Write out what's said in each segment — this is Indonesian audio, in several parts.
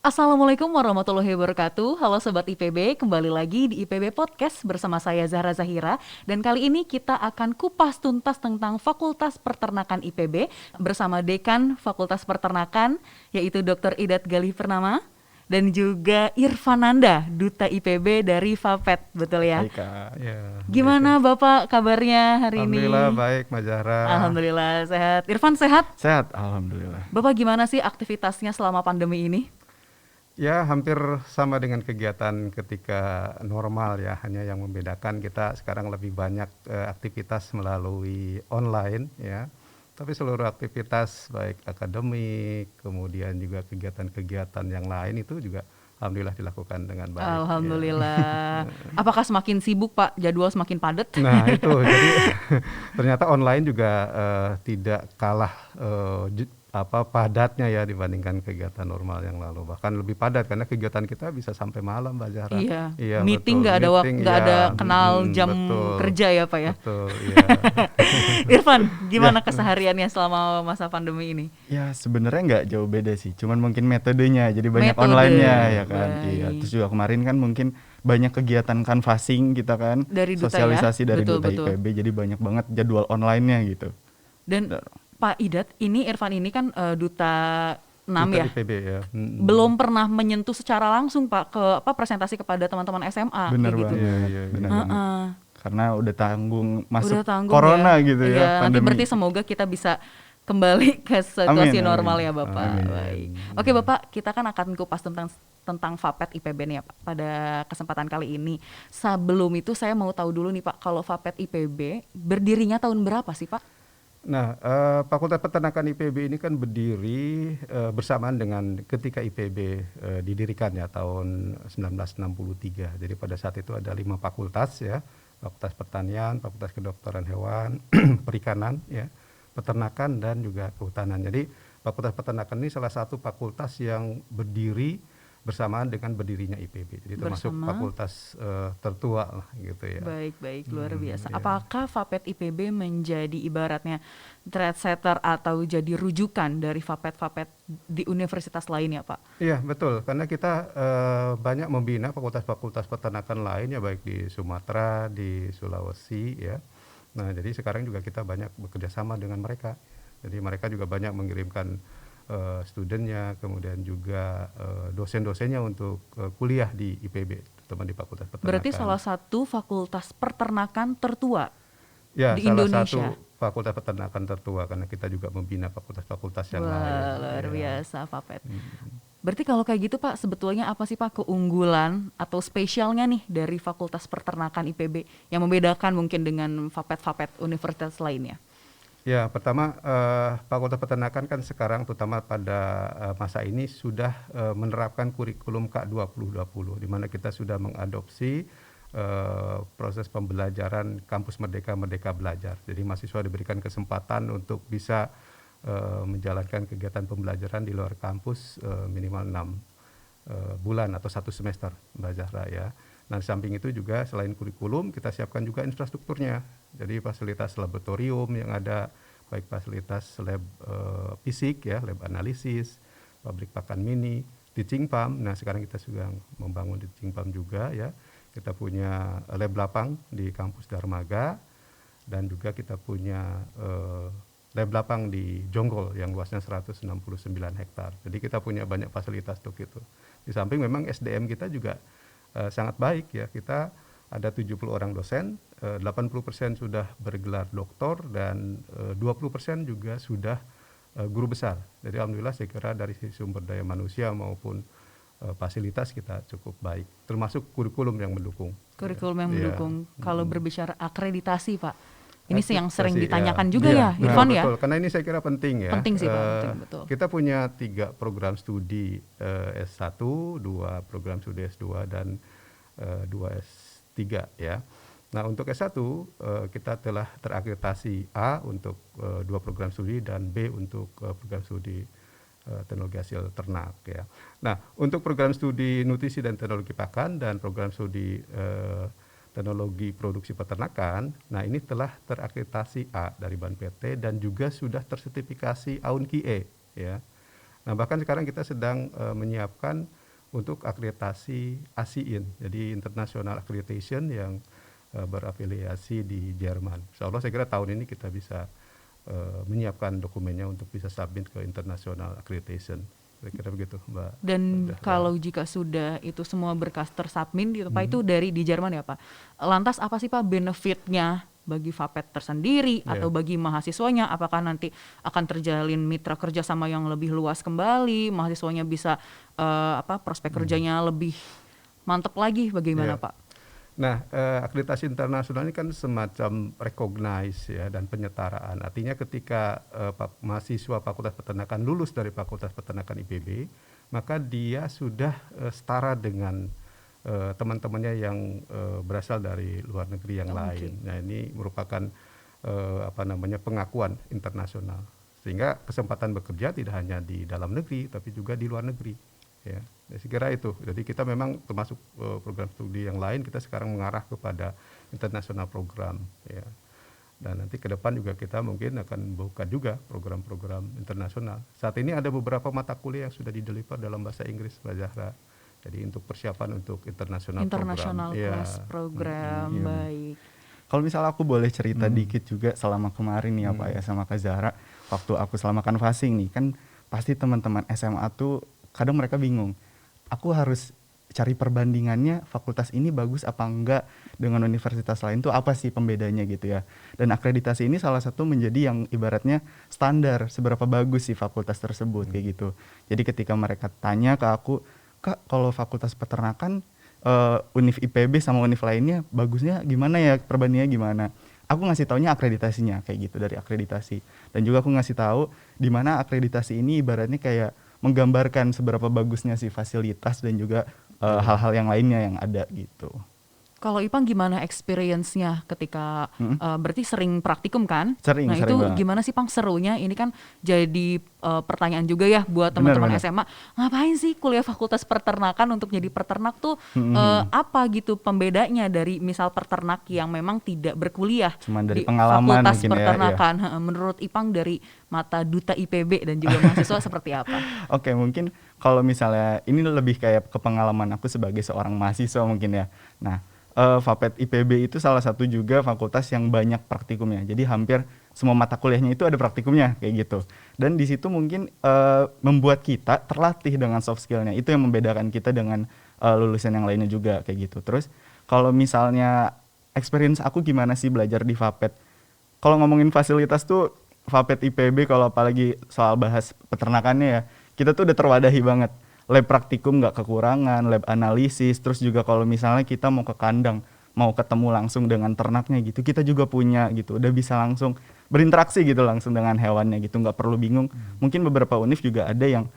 Assalamualaikum warahmatullahi wabarakatuh. Halo Sobat IPB, kembali lagi di IPB Podcast bersama saya Zahra Zahira. Dan kali ini kita akan kupas tuntas tentang Fakultas Peternakan IPB bersama Dekan Fakultas Peternakan, yaitu Dr. Idat Galih Purnama, dan juga Irfananda, Duta IPB dari FAPET, betul ya? Hai Kak. Ya, baik ya. Gimana Bapak kabarnya hari Alhamdulillah ini? baik, Mbak Zahra. Alhamdulillah sehat. Irfan sehat? Sehat, alhamdulillah. Bapak gimana sih aktivitasnya selama pandemi ini? Ya, hampir sama dengan kegiatan ketika normal ya. Hanya yang membedakan kita sekarang lebih banyak aktivitas melalui online ya. Tapi seluruh aktivitas baik akademik, kemudian juga kegiatan-kegiatan yang lain itu juga alhamdulillah dilakukan dengan baik. Ya. Alhamdulillah. Apakah semakin sibuk Pak? Jadwal semakin padat? Nah itu jadi ternyata online juga tidak kalah padatnya ya dibandingkan kegiatan normal yang lalu, bahkan lebih padat karena kegiatan kita bisa sampai malam, Mbak Zahra. Iya, betul. meeting nggak ada waktu, Meeting nggak ada ya, kenal jam betul, kerja ya Pak ya. betul, iya. Irfan, gimana kesehariannya selama masa pandemi ini? Ya sebenarnya nggak jauh beda sih, cuman mungkin metodenya jadi banyak Metode, online-nya ya kan. baik. Iya, terus juga kemarin kan mungkin banyak kegiatan canvassing kita kan, Dari Duta sosialisasi ya? dari Betul, Duta betul. IPB, jadi banyak banget jadwal online-nya gitu. Dan Pak Idat, ini Irfan ini kan Duta 6 Duta ya? IPB ya. Belum pernah menyentuh secara langsung Pak ke presentasi kepada teman-teman SMA Bener kayak gitu. banget, Iya. bener Heeh. banget. Karena udah tanggung masuk Udah tanggung corona ya. gitu Iya, ya, nanti pandemi. berarti semoga kita bisa kembali ke situasi Amin, normal amin. ya Bapak. Amin. Baik. Oke Bapak, kita kan akan kupas tentang FAPET IPB nih ya Pak pada kesempatan kali ini. Sebelum itu saya mau tahu dulu nih Pak, kalau FAPET IPB berdirinya tahun berapa sih Pak? Nah, Fakultas Peternakan IPB ini kan berdiri bersamaan dengan ketika IPB didirikan ya tahun 1963. Jadi pada saat itu ada 5 fakultas ya, Fakultas Pertanian, Fakultas Kedokteran Hewan, Perikanan ya, Peternakan dan juga Kehutanan. Jadi Fakultas Peternakan ini salah satu fakultas yang berdiri bersamaan dengan berdirinya IPB. Jadi termasuk fakultas tertua lah gitu ya. Baik, luar biasa. Iya. Apakah FAPET IPB menjadi ibaratnya trendsetter atau jadi rujukan dari FAPET di universitas lain ya Pak? Iya betul, karena kita banyak membina fakultas-fakultas peternakan lain ya, baik di Sumatera, di Sulawesi ya. Nah jadi sekarang juga kita banyak bekerja sama dengan mereka. Jadi mereka juga banyak mengirimkan studennya, kemudian juga dosen-dosennya untuk kuliah di IPB, terutama di Fakultas Peternakan. Berarti salah satu fakultas peternakan tertua ya, di salah Indonesia. satu fakultas peternakan tertua karena kita juga membina fakultas-fakultas yang lain. Wah, luar Ya. biasa FAPET. Berarti kalau kayak gitu Pak, sebetulnya apa sih Pak keunggulan atau spesialnya nih dari Fakultas Peternakan IPB yang membedakan mungkin dengan FAPET universitas lainnya? Ya, pertama Fakultas Peternakan kan sekarang terutama pada masa ini sudah menerapkan kurikulum K 2020 di mana kita sudah mengadopsi proses pembelajaran kampus Merdeka Belajar. Jadi mahasiswa diberikan kesempatan untuk bisa menjalankan kegiatan pembelajaran di luar kampus minimal 6 bulan atau 1 semester, Mbak Zahra ya. Nah, di samping itu juga selain kurikulum kita siapkan juga infrastrukturnya. Jadi fasilitas laboratorium yang ada, baik fasilitas lab fisik ya, lab analisis, pabrik pakan mini, teaching farm. Nah, sekarang kita sedang membangun teaching farm juga ya. Kita punya lab lapang di kampus Darmaga dan juga kita punya lab lapang di Jonggol yang luasnya 169 hektar. Jadi kita punya banyak fasilitas untuk itu. Di samping memang SDM kita juga sangat baik ya. Kita ada 70 orang dosen, 80% sudah bergelar doktor dan 20% juga sudah guru besar. Jadi alhamdulillah saya kira dari sisi sumber daya manusia maupun fasilitas kita cukup baik, termasuk kurikulum yang mendukung. Kurikulum yang Iya. mendukung. Kalau berbicara akreditasi Pak, ini sih yang sering Akreditasi, ditanyakan ya. juga Iya, ya, Irfan ya? Betul, karena ini saya kira penting ya. Penting sih, Pak, penting, betul. Kita punya 3 program studi S1, 2 program studi S2 dan 2 S3 ya. Nah, untuk S1 kita telah terakreditasi A untuk 2 program studi dan B untuk program studi teknologi hasil ternak ya. Nah, untuk program studi nutrisi dan teknologi pakan dan program studi teknologi produksi peternakan, nah ini telah terakreditasi A dari BAN PT dan juga sudah tersertifikasi AUN QE ya. Nah bahkan sekarang kita sedang menyiapkan untuk akreditasi ASIIN, jadi International Accreditation yang berafiliasi di Jerman. Insya Allah saya kira tahun ini kita bisa menyiapkan dokumennya untuk bisa submit ke International Accreditation. Saya kira begitu, Mbak. Dan kalau jika sudah itu semua berkas tersubmit gitu Pak, itu dari di Jerman ya Pak. Lantas apa sih Pak benefitnya bagi Vapet tersendiri atau bagi mahasiswanya? Apakah nanti akan terjalin mitra kerja sama yang lebih luas kembali, mahasiswanya bisa prospek kerjanya lebih mantap lagi, bagaimana Pak? Nah, akreditasi internasional ini kan semacam recognize ya dan penyetaraan. Artinya ketika mahasiswa Fakultas Peternakan lulus dari Fakultas Peternakan IPB, maka dia sudah setara dengan teman-temannya yang berasal dari luar negeri yang lain. Nah, ini merupakan pengakuan internasional. Sehingga kesempatan bekerja tidak hanya di dalam negeri tapi juga di luar negeri. Ya, saya kira itu. Jadi kita memang termasuk program studi yang lain, kita sekarang mengarah kepada internasional program. Ya. Dan nanti ke depan juga kita mungkin akan buka juga program-program internasional. Saat ini ada beberapa mata kuliah yang sudah dideliver dalam bahasa Inggris, Mbak Zahra. Jadi untuk persiapan untuk internasional kelas program, baik. Kalau misalnya aku boleh cerita dikit juga selama kemarin nih ya Pak ya sama Kak Zahra, waktu aku selama canvassing nih, kan pasti teman-teman SMA tuh kadang mereka bingung, aku harus cari perbandingannya fakultas ini bagus apa enggak dengan universitas lain tuh apa sih pembedanya gitu ya. Dan akreditasi ini salah satu menjadi yang ibaratnya standar seberapa bagus sih fakultas tersebut kayak gitu. Jadi ketika mereka tanya ke aku, Kak kalau fakultas peternakan univ IPB sama univ lainnya bagusnya gimana ya, perbandingannya gimana? Aku ngasih taunya akreditasinya kayak gitu, dari akreditasi. Dan juga aku ngasih tahu di mana akreditasi ini ibaratnya kayak menggambarkan seberapa bagusnya sih fasilitas dan juga hal-hal yang lainnya yang ada gitu. Kalau Ipang gimana experience-nya ketika berarti sering praktikum kan? Sering itu banget. gimana sih Pang serunya? Ini kan jadi pertanyaan juga ya buat teman-teman SMA. Ngapain sih kuliah fakultas peternakan untuk jadi peternak tuh apa gitu pembedanya dari misal peternak yang memang tidak berkuliah Cuman dari di pengalaman fakultas mungkin peternakan. Ya. Menurut Ipang dari mata duta IPB dan juga mahasiswa seperti apa? Oke, mungkin kalau misalnya ini lebih kayak ke pengalaman aku sebagai seorang mahasiswa mungkin ya. Nah, Vapet IPB itu salah satu juga fakultas yang banyak praktikumnya. Jadi hampir semua mata kuliahnya itu ada praktikumnya kayak gitu. Dan di situ mungkin membuat kita terlatih dengan soft skillnya. Itu yang membedakan kita dengan lulusan yang lainnya juga kayak gitu. Terus kalau misalnya experience aku gimana sih belajar di Vapet? Kalau ngomongin fasilitas tuh Vapet IPB kalau apalagi soal bahas peternakannya ya, kita tuh udah terwadahi banget. Lab praktikum nggak kekurangan, lab analisis, terus juga kalau misalnya kita mau ke kandang, mau ketemu langsung dengan ternaknya gitu, kita juga punya gitu, udah bisa langsung berinteraksi gitu langsung dengan hewannya gitu, nggak perlu bingung. Mungkin beberapa univ juga ada yang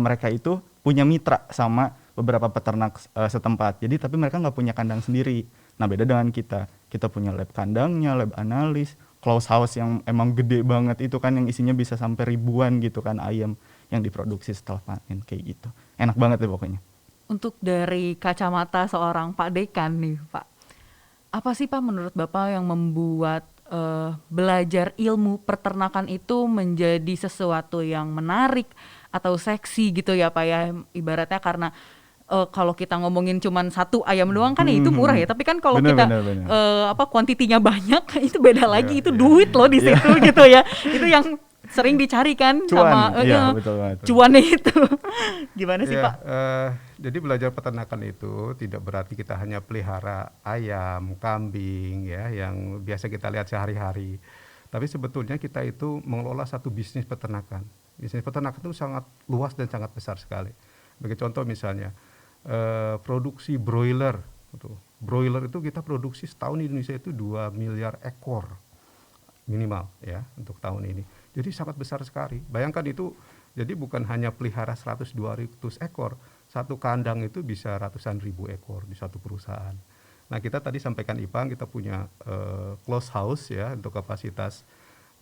mereka itu punya mitra sama beberapa peternak setempat, jadi tapi mereka nggak punya kandang sendiri. Nah beda dengan kita punya lab kandangnya, lab analis, close house yang emang gede banget itu kan, yang isinya bisa sampai ribuan gitu kan ayam yang diproduksi setelah panen kayak gitu. Enak banget deh pokoknya. Untuk dari kacamata seorang Pak Dekan nih Pak, apa sih Pak menurut Bapak yang membuat belajar ilmu peternakan itu menjadi sesuatu yang menarik atau seksi gitu ya Pak ya, ibaratnya karena kalau kita ngomongin cuman satu ayam doang kan itu murah ya, tapi kan kalau kita kuantitinya banyak itu beda lagi, itu duit loh di situ gitu ya. Itu yang sering dicari kan sama cuannya itu. Gimana sih Pak? Jadi belajar peternakan itu tidak berarti kita hanya pelihara ayam, kambing ya yang biasa kita lihat sehari-hari. Tapi sebetulnya kita itu mengelola satu bisnis peternakan. Bisnis peternakan itu sangat luas dan sangat besar sekali. Bagi contoh misalnya produksi broiler. Broiler itu kita produksi setahun di Indonesia itu 2 miliar ekor minimal ya untuk tahun ini. Jadi sangat besar sekali. Bayangkan itu, jadi bukan hanya pelihara 100-200 ekor, satu kandang itu bisa ratusan ribu ekor di satu perusahaan. Nah kita tadi sampaikan Ipang, kita punya close house ya untuk kapasitas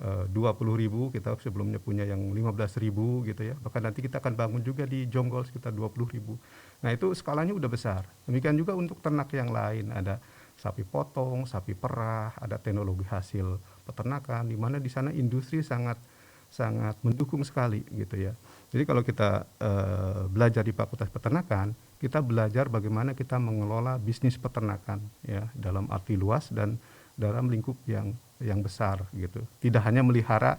20.000, kita sebelumnya punya yang 15.000 gitu ya. Bahkan nanti kita akan bangun juga di Jonggol sekitar 20.000. Nah itu skalanya udah besar. Demikian juga untuk ternak yang lain, ada sapi potong, sapi perah, ada teknologi hasil peternakan, di mana di sana industri sangat sangat mendukung sekali gitu ya. Jadi kalau kita belajar di Fakultas Peternakan, kita belajar bagaimana kita mengelola bisnis peternakan ya dalam arti luas dan dalam lingkup yang besar gitu. Tidak hanya melihara,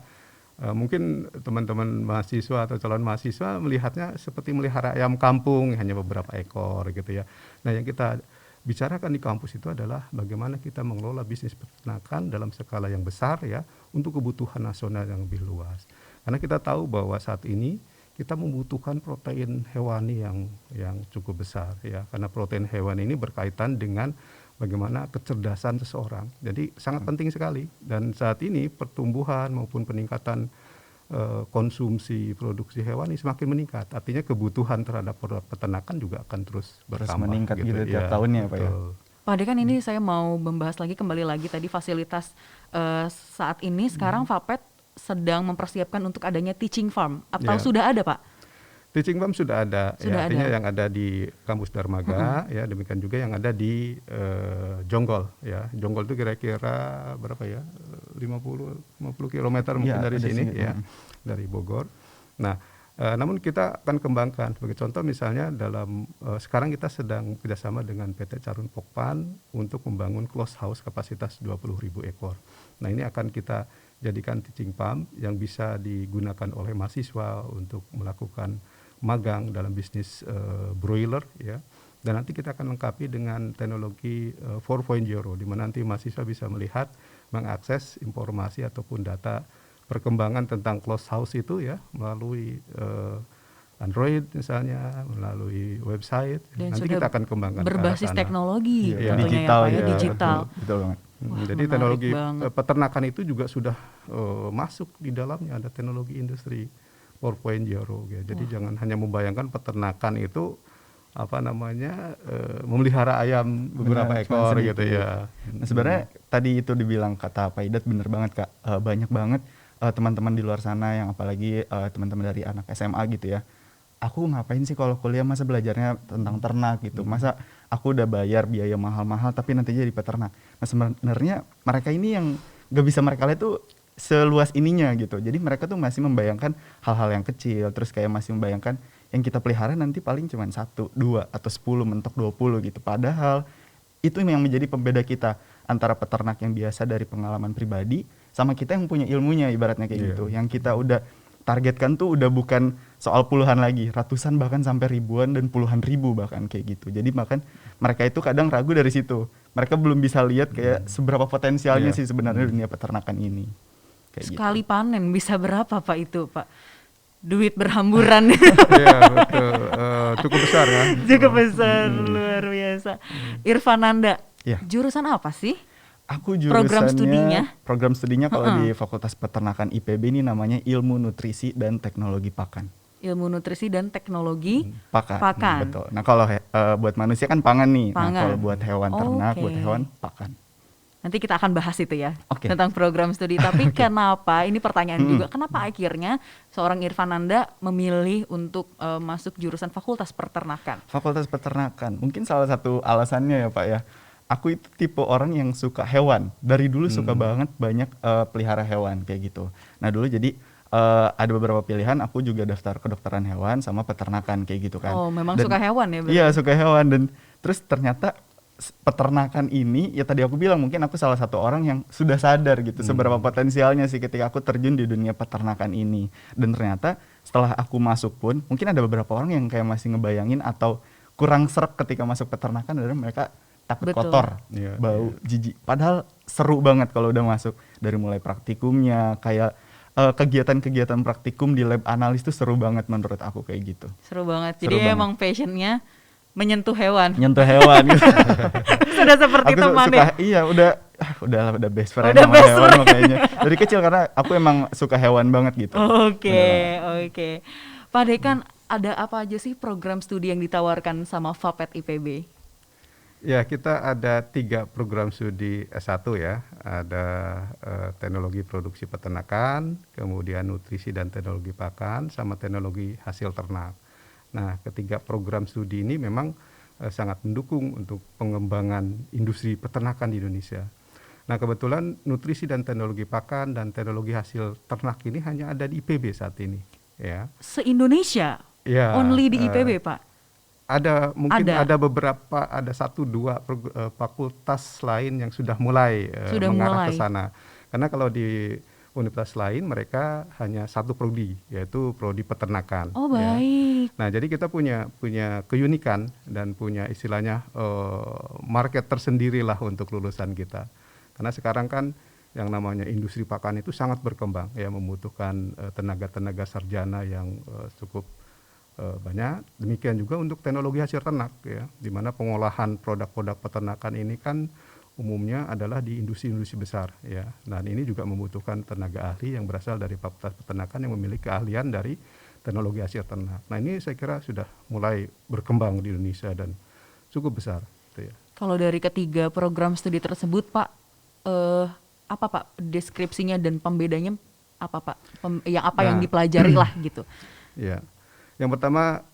mungkin teman-teman mahasiswa atau calon mahasiswa melihatnya seperti melihara ayam kampung hanya beberapa ekor gitu ya. Nah, yang kita bicarakan di kampus itu adalah bagaimana kita mengelola bisnis peternakan dalam skala yang besar ya untuk kebutuhan nasional yang lebih luas. Karena kita tahu bahwa saat ini kita membutuhkan protein hewani yang cukup besar ya, karena protein hewani ini berkaitan dengan bagaimana kecerdasan seseorang. Jadi sangat penting sekali, dan saat ini pertumbuhan maupun peningkatan konsumsi produksi hewani semakin meningkat. Artinya kebutuhan terhadap produk peternakan juga akan terus bertambah meningkat gitu tiap ya, tahunnya Pak ya. Pak Dekan, ini saya mau membahas lagi kembali lagi tadi fasilitas saat ini sekarang Fapet sedang mempersiapkan untuk adanya teaching farm atau sudah ada Pak? Teaching farm sudah ada, Sudah ya, artinya ada. Yang ada di kampus Darmaga, ya demikian juga yang ada di Jonggol, ya. Jonggol itu kira-kira berapa ya, 50 kilometer mungkin Ya, dari sini, ya, Hmm. dari Bogor. Nah, namun kita akan kembangkan, sebagai contoh misalnya dalam sekarang kita sedang kerjasama dengan PT Carun Pokpan untuk membangun closed house kapasitas 20.000 ekor. Nah, ini akan kita jadikan teaching farm yang bisa digunakan oleh mahasiswa untuk melakukan magang dalam bisnis broiler ya, dan nanti kita akan lengkapi dengan teknologi 4.0 di mana nanti mahasiswa bisa melihat, mengakses informasi ataupun data perkembangan tentang closed house itu ya melalui Android misalnya, melalui website. Dan Nanti sudah kita akan kembangkan ke arah berbasis sana. teknologi Iya, tentunya digital ya Pak ya, ya, digital. betul banget. Wah, Jadi menarik teknologi banget. peternakan itu juga sudah masuk di dalamnya, ada teknologi industri 4.0 ya. Jadi jangan hanya membayangkan peternakan itu apa namanya memelihara ayam beberapa Benar, cuma ekor sedikit. gitu ya. Nah, sebenarnya tadi itu dibilang kata Pak Idat bener banget Kak. Banyak banget teman-teman di luar sana yang apalagi teman-teman dari anak SMA gitu ya. Aku ngapain sih kalau kuliah, masa belajarnya tentang ternak gitu. Masa aku udah bayar biaya mahal-mahal tapi nanti jadi peternak. Nah, sebenarnya mereka ini yang gak bisa mereka lihat tuh seluas ininya gitu. Jadi mereka tuh masih membayangkan hal-hal yang kecil, terus kayak masih membayangkan yang kita pelihara nanti paling cuma 1, 2 atau 10 mentok 20 gitu. Padahal itu yang menjadi pembeda kita antara peternak yang biasa dari pengalaman pribadi sama kita yang punya ilmunya, ibaratnya kayak gitu. Yang kita udah targetkan tuh udah bukan soal puluhan lagi, ratusan bahkan sampai ribuan dan puluhan ribu bahkan kayak gitu. Jadi bahkan mereka itu kadang ragu dari situ. Mereka belum bisa lihat kayak seberapa potensialnya sih sebenarnya dunia peternakan ini. Kayak Sekali panen bisa berapa Pak itu Pak? Duit berhamburan. Iya betul, cukup besar kan. Cukup besar, luar biasa. Irfananda, Iya. jurusan apa sih? Aku Program studinya? Program studinya kalau di Fakultas Peternakan IPB ini namanya Ilmu Nutrisi dan Teknologi Pakan. Ilmu nutrisi dan teknologi Pakan. Betul. Nah, kalau buat manusia kan pangan nih. Pangan. Nah, kalau buat hewan ternak, Oke. buat hewan pakan. Nanti kita akan bahas itu ya, Oke. tentang program studi. Tapi kenapa, ini pertanyaan juga, kenapa akhirnya seorang Irfananda memilih untuk masuk jurusan Fakultas Peternakan? Fakultas Peternakan. Mungkin salah satu alasannya ya, Pak ya. Aku itu tipe orang yang suka hewan. Dari dulu suka banget banyak pelihara hewan kayak gitu. Nah, dulu jadi ada beberapa pilihan, aku juga daftar kedokteran hewan sama peternakan kayak gitu kan. Oh, memang Dan- suka hewan ya berarti? Iya, suka hewan, dan terus ternyata peternakan ini ya tadi aku bilang mungkin aku salah satu orang yang sudah sadar gitu seberapa potensialnya sih ketika aku terjun di dunia peternakan ini. Dan ternyata setelah aku masuk pun mungkin ada beberapa orang yang kayak masih ngebayangin atau kurang serap ketika masuk peternakan, dan mereka takut Betul. kotor, Iya, bau, jijik. Padahal seru banget kalau udah masuk, dari mulai praktikumnya kayak kegiatan-kegiatan praktikum di lab analis tuh seru banget menurut aku kayak gitu. Seru banget. Seru Jadi banget. emang passionnya menyentuh hewan. Nyentuh hewan gitu. Sudah seperti Aku teman suka, ya. iya udah best friend Udah sama best hewan friend. mah kayaknya. Dari kecil karena aku emang suka hewan banget gitu. Oke, oke. Pak Dekan, ada apa aja sih program studi yang ditawarkan sama Fapet IPB? Ya, kita ada 3 program studi S1 ya. Ada teknologi produksi peternakan, kemudian nutrisi dan teknologi pakan, sama teknologi hasil ternak. Nah, ketiga program studi ini memang sangat mendukung untuk pengembangan industri peternakan di Indonesia. Nah kebetulan nutrisi dan teknologi pakan dan teknologi hasil ternak ini hanya ada di IPB saat ini, ya. Se-Indonesia? Ya, Only di IPB, Pak? mungkin Ada. ada beberapa, ada 1-2 fakultas lain yang sudah mulai Sudah mengarah ke mulai. sana. Karena kalau di universitas lain mereka hanya satu prodi, yaitu prodi peternakan. Oh, Ya. baik. Nah, jadi kita punya keunikan dan punya istilahnya market tersendiri lah untuk lulusan kita. Karena sekarang kan yang namanya industri pakan itu sangat berkembang, ya, membutuhkan tenaga-tenaga sarjana yang cukup banyak. Demikian juga untuk teknologi hasil ternak, ya, di mana pengolahan produk-produk peternakan ini kan umumnya adalah di industri-industri besar, ya. Dan ini juga membutuhkan tenaga ahli yang berasal dari Fakultas Peternakan yang memiliki keahlian dari teknologi hasil ternak. Nah, ini saya kira sudah mulai berkembang di Indonesia dan cukup besar, gitu ya. Kalau dari ketiga program studi tersebut, Pak, apa Pak deskripsinya dan pembedanya apa Pak? Yang dipelajari lah gitu. Ya, yang pertama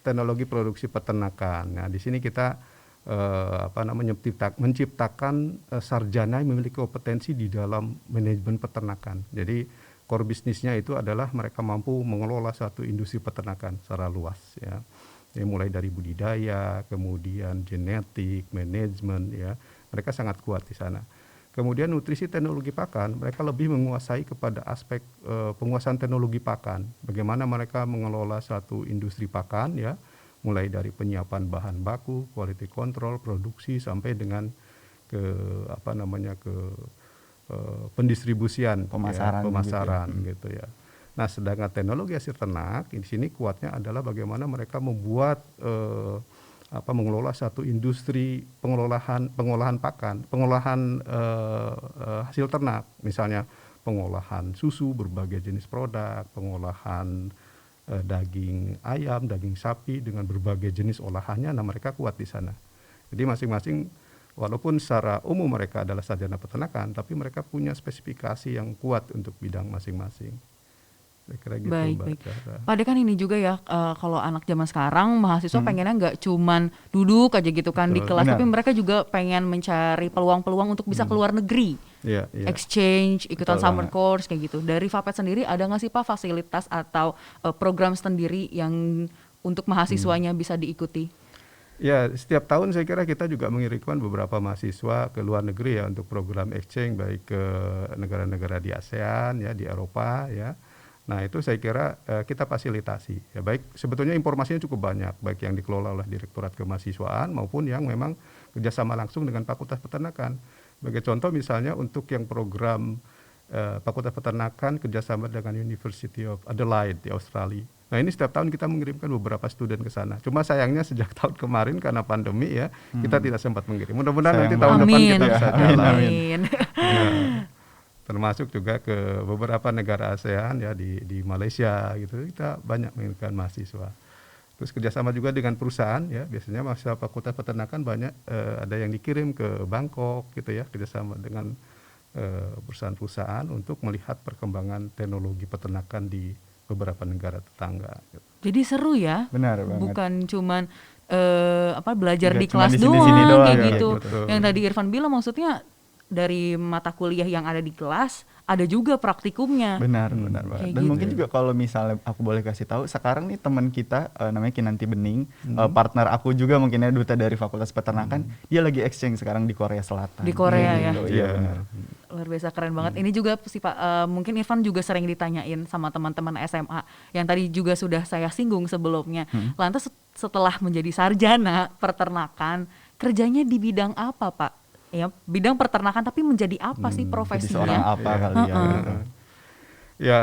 teknologi produksi peternakan. Nah, di sini kita menciptakan sarjana yang memiliki kompetensi di dalam manajemen peternakan. Jadi core bisnisnya itu adalah mereka mampu mengelola satu industri peternakan secara luas, ya. Ya, mulai dari budidaya, kemudian genetik, manajemen, ya. Mereka sangat kuat di sana. Kemudian nutrisi teknologi pakan, mereka lebih menguasai kepada aspek penguasaan teknologi pakan. Bagaimana mereka mengelola satu industri pakan, ya, mulai dari penyiapan bahan baku, quality control, produksi sampai dengan ke pendistribusian, pemasaran, gitu ya. gitu ya. Nah, sedangkan teknologi hasil ternak di sini kuatnya adalah bagaimana mereka membuat mengelola satu industri pengolahan pakan, pengolahan hasil ternak, misalnya pengolahan susu, berbagai jenis produk, pengolahan daging ayam, daging sapi dengan berbagai jenis olahannya. Nah, mereka kuat di sana. Jadi masing-masing walaupun secara umum mereka adalah sarjana peternakan, tapi mereka punya spesifikasi yang kuat untuk bidang masing-masing. Saya kira gitu, Baik, Mbak baik. Zahra. Padahal kan ini juga ya, kalau anak zaman sekarang mahasiswa pengennya nggak cuman duduk aja gitu kan di Betul, kelas, benar. tapi mereka juga pengen mencari peluang-peluang untuk bisa keluar negeri, Iya, iya. exchange, ikutan Betul summer banget. course kayak gitu. Dari Fapet sendiri ada nggak sih Pak fasilitas atau program sendiri yang untuk mahasiswanya bisa diikuti? Ya, setiap tahun saya kira kita juga mengirimkan beberapa mahasiswa ke luar negeri, ya, untuk program exchange, baik ke negara-negara di ASEAN, ya, di Eropa, ya. Nah, itu saya kira kita fasilitasi. Ya, baik sebetulnya informasinya cukup banyak, baik yang dikelola oleh Direktorat Kemahasiswaan maupun yang memang kerjasama langsung dengan Fakultas Peternakan. Sebagai contoh misalnya untuk yang program Fakultas Peternakan kerjasama dengan University of Adelaide di Australia. Nah, ini setiap tahun kita mengirimkan beberapa studen ke sana. Cuma sayangnya sejak tahun kemarin karena pandemi, ya, kita tidak sempat mengirim. Mudah-mudahan nanti Sayang tahun depan Amin. kita bisa Amin, jalan. Amin. Nah, termasuk juga ke beberapa negara ASEAN, ya, di Malaysia gitu. Kita banyak mengirimkan mahasiswa. Terus kerjasama juga dengan perusahaan, ya, biasanya mahasiswa Fakultas Peternakan banyak ada yang dikirim ke Bangkok gitu, ya, kerjasama dengan perusahaan-perusahaan untuk melihat perkembangan teknologi peternakan di beberapa negara tetangga, gitu. Jadi seru ya, Benar banget. bukan cuman belajar Nggak di cuma kelas di sini-sini doang doang, kayak ya, gitu. betul. Yang tadi Irfan bilang maksudnya dari mata kuliah yang ada di kelas ada juga praktikumnya. Benar banget. Kayak Dan gitu. mungkin juga kalau misalnya aku boleh kasih tahu, sekarang nih teman kita namanya Kinanti Bening, partner aku juga mungkin ya, duta dari Fakultas Peternakan, dia lagi exchange sekarang di Korea Selatan. Di Korea, ya. Gitu. Iya, Iya. benar. Luar biasa keren banget. Ini juga sih Pak, mungkin Irfan juga sering ditanyain sama teman-teman SMA yang tadi juga sudah saya singgung sebelumnya. Lantas setelah menjadi sarjana peternakan, kerjanya di bidang apa Pak? Ya, bidang peternakan tapi menjadi apa sih Jadi profesinya? seorang apa kali ya gitu. Ya,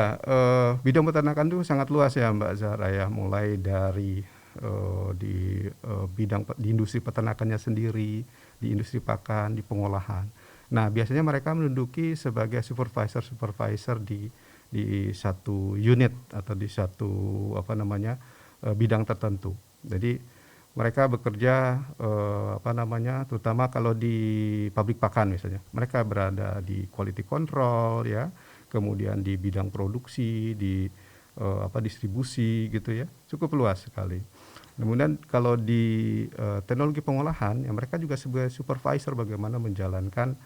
bidang peternakan itu sangat luas, ya, Mbak Zahra, ya, mulai dari di industri peternakannya sendiri, di industri pakan, di pengolahan. Nah, biasanya mereka menduduki sebagai supervisor di satu unit atau di satu bidang tertentu. Jadi mereka bekerja terutama kalau di pabrik pakan misalnya, mereka berada di quality control, ya, kemudian di bidang produksi, di distribusi gitu, ya, cukup luas sekali. Kemudian kalau di teknologi pengolahan, ya, mereka juga sebagai supervisor bagaimana menjalankan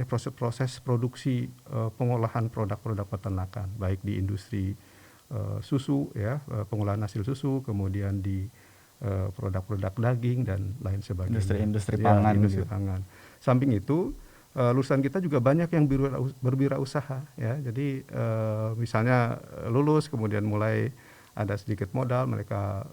proses-proses produksi pengolahan produk-produk peternakan, baik di industri susu ya, pengolahan hasil susu, kemudian di produk-produk daging dan lain sebagainya. Industri pangan. Industri pangan. Samping itu lulusan kita juga banyak yang berwirausaha ya. Jadi misalnya lulus kemudian mulai ada sedikit modal, mereka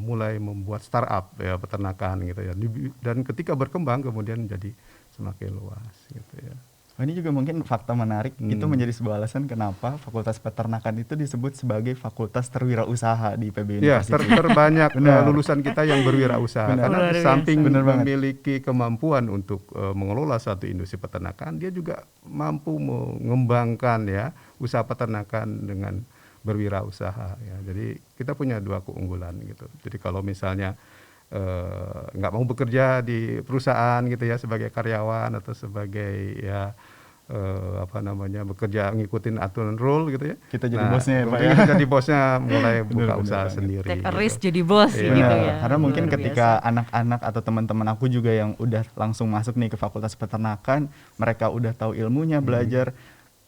mulai membuat startup ya peternakan gitu ya. Dan ketika berkembang kemudian jadi semakin luas gitu ya. Ini juga mungkin fakta menarik, itu menjadi sebuah alasan kenapa Fakultas Peternakan itu disebut sebagai fakultas terwirausaha di IPB University. Ya, terbanyak lulusan kita yang berwirausaha. Karena di samping memiliki kemampuan untuk mengelola suatu industri peternakan, dia juga mampu mengembangkan ya usaha peternakan dengan berwirausaha ya. Jadi kita punya 2 keunggulan gitu. Jadi kalau misalnya nggak mau bekerja di perusahaan gitu ya sebagai karyawan atau sebagai ya bekerja ngikutin aturan rule gitu ya. Kita jadi bosnya ya Pak ya. Kita jadi bosnya mulai buka usaha sendiri. Take a risk jadi bos gitu ya. Karena mungkin ketika anak-anak atau teman-teman aku juga yang udah langsung masuk nih ke Fakultas Peternakan, mereka udah tahu ilmunya, belajar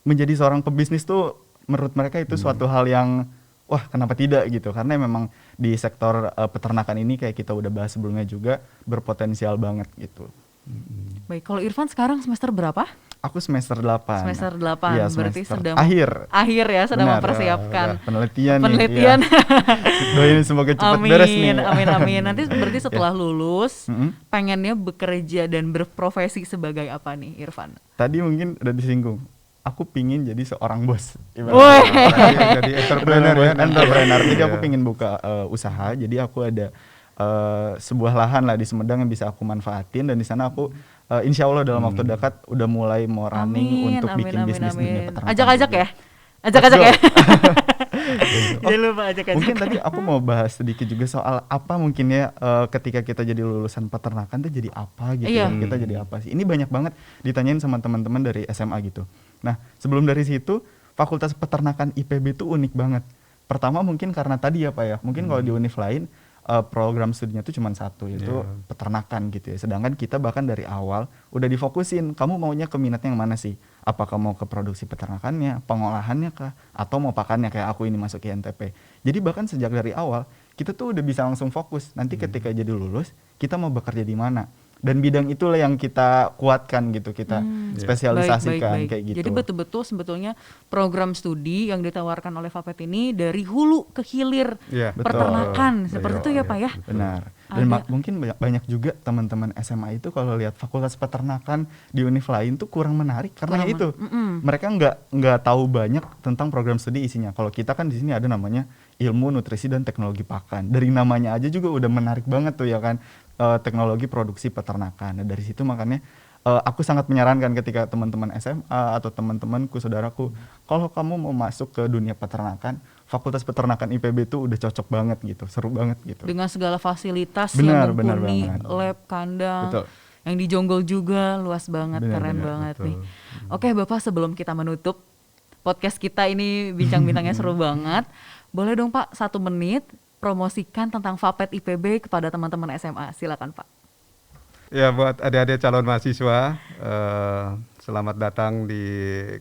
menjadi seorang pebisnis tuh menurut mereka itu suatu hal yang wah kenapa tidak gitu, karena memang di sektor peternakan ini kayak kita udah bahas sebelumnya juga berpotensial banget gitu. Baik, kalau Irfan sekarang semester berapa? Aku semester 8. Semester 8, ya, berarti semester sedang akhir ya, sedang Benar, mempersiapkan penelitian. Penelitian. Doain semoga cepat beres nih. Amin. Nanti berarti setelah lulus pengennya bekerja dan berprofesi sebagai apa nih Irfan? Tadi mungkin udah disinggung. Aku pingin jadi seorang bos. Jadi entrepreneur ya. Entrepreneur. Jadi aku pingin buka usaha. Jadi aku ada sebuah lahan lah di Sumedang yang bisa aku manfaatin, dan di sana aku insya Allah dalam waktu dekat udah mulai mau running untuk bikin bisnis dunia peternakan. Ajak-ajak ya. Jangan lupa ajak-ajak. Mungkin tadi aku mau bahas sedikit juga soal apa mungkin ya ketika kita jadi lulusan peternakan tuh jadi apa gitu. Iya. Kita jadi apa sih? Ini banyak banget ditanyain sama teman-teman dari SMA gitu. Nah, sebelum dari situ, Fakultas Peternakan IPB itu unik banget. Pertama mungkin karena tadi ya Pak ya, mungkin kalau di univ lain program studinya itu cuma satu, yaitu peternakan gitu ya. Sedangkan kita bahkan dari awal udah difokusin, kamu maunya ke minatnya yang mana sih? Apakah mau ke produksi peternakannya, pengolahannya kah? Atau mau pakannya kayak aku ini masuk INTP. Jadi bahkan sejak dari awal, kita tuh udah bisa langsung fokus. Nanti ketika jadi lulus, kita mau bekerja di mana? Dan bidang itulah yang kita kuatkan gitu, kita spesialisasikan baik. Kayak gitu. Jadi betul-betul sebetulnya program studi yang ditawarkan oleh FAPET ini dari hulu ke hilir peternakan, seperti itu ya Pak ya? Benar. Dan mungkin banyak juga teman-teman SMA itu kalau lihat Fakultas Peternakan di univ lain tuh kurang menarik karena itu mereka nggak tahu banyak tentang program studi isinya. Kalau kita kan di sini ada namanya ilmu nutrisi dan teknologi pakan. Dari namanya aja juga udah menarik banget tuh ya kan. Teknologi produksi peternakan. Nah, dari situ makanya aku sangat menyarankan ketika teman-teman SMA atau teman-temanku, saudaraku, kalau kamu mau masuk ke dunia peternakan, Fakultas Peternakan IPB itu udah cocok banget gitu, seru banget gitu. Dengan segala fasilitas yang mumpuni, lab, kandang, Betul. yang di Jonggol juga luas banget, keren banget nih. Oke Bapak, sebelum kita menutup podcast kita ini bincang-bintangnya seru banget, boleh dong Pak 1 menit promosikan tentang FAPET IPB kepada teman-teman SMA. Silakan Pak. Ya, buat adik-adik calon mahasiswa, selamat datang di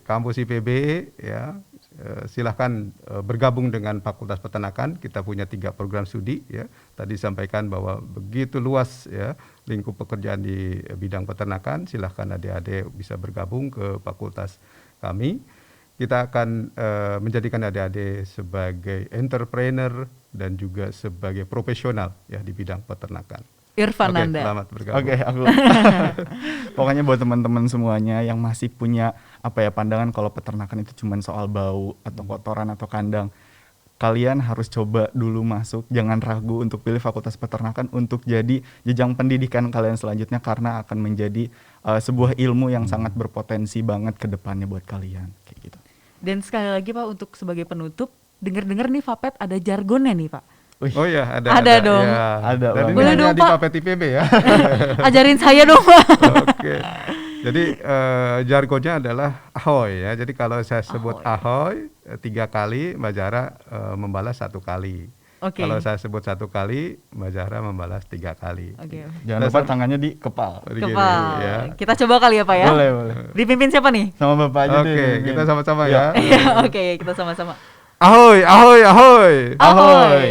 kampus IPB ya. Silahkan bergabung dengan Fakultas Peternakan. Kita punya 3 program studi ya. Tadi sampaikan bahwa begitu luas ya lingkup pekerjaan di bidang peternakan. Silahkan adik-adik bisa bergabung ke fakultas kami. Kita akan menjadikan adik-adik sebagai entrepreneur dan juga sebagai profesional ya di bidang peternakan. Irfan Nanda. Selamat bergabung. Aku. Pokoknya buat teman-teman semuanya yang masih punya pandangan kalau peternakan itu cuma soal bau atau kotoran atau kandang, kalian harus coba dulu masuk, jangan ragu untuk pilih Fakultas Peternakan untuk jadi jenjang pendidikan kalian selanjutnya, karena akan menjadi sebuah ilmu yang sangat berpotensi banget ke depannya buat kalian kayak gitu. Dan sekali lagi Pak, untuk sebagai penutup, dengar-dengar nih FAPET ada jargonnya nih Pak. Oh iya, ada dong. Ya. Ada. Dan ini boleh hanya dong di Pak. FAPET IPB ya. Ajarin saya dong Pak. Oke. Jadi jargonnya adalah ahoy ya. Jadi kalau saya sebut ahoy 3 kali, Mbak Zara membalas 1 kali. Oke. Kalau saya sebut 1 kali, Mbak Zahra membalas 3 kali. Oke. Jangan lupa tangannya di kepal. Begini, Kepal. ya. Kita coba kali ya Pak ya. Boleh, boleh. Dipimpin siapa nih? Sama Bapak aja deh. Oke, mungkin. kita sama-sama Ya. ya. Iya, oke, kita sama-sama. Ahoy, ahoy, ahoy. Ahoy.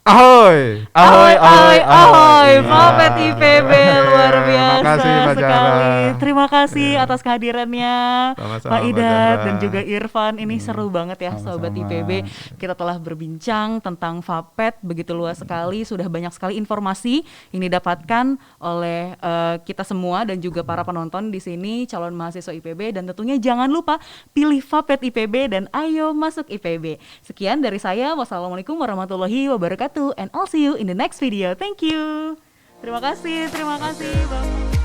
Ahoy. Ahoy, ahoy, ahoy, Iya. Fapet IPB luar biasa Makasih, Mbak sekali. Zahra. Terima kasih atas kehadirannya Sama-sama, Pak Mbak Idat Zahra. dan juga Irfan. Ini seru banget ya Sobat Sama-sama. IPB. Kita telah berbincang tentang Fapet begitu luas sekali. Sudah banyak sekali informasi yang didapatkan oleh kita semua dan juga para penonton di sini calon mahasiswa IPB. Dan tentunya jangan lupa pilih Fapet IPB dan ayo masuk IPB. Sekian dari saya. Wassalamualaikum warahmatullahi wabarakatuh. And I'll see you in the next video. Thank you. Terima kasih Bang.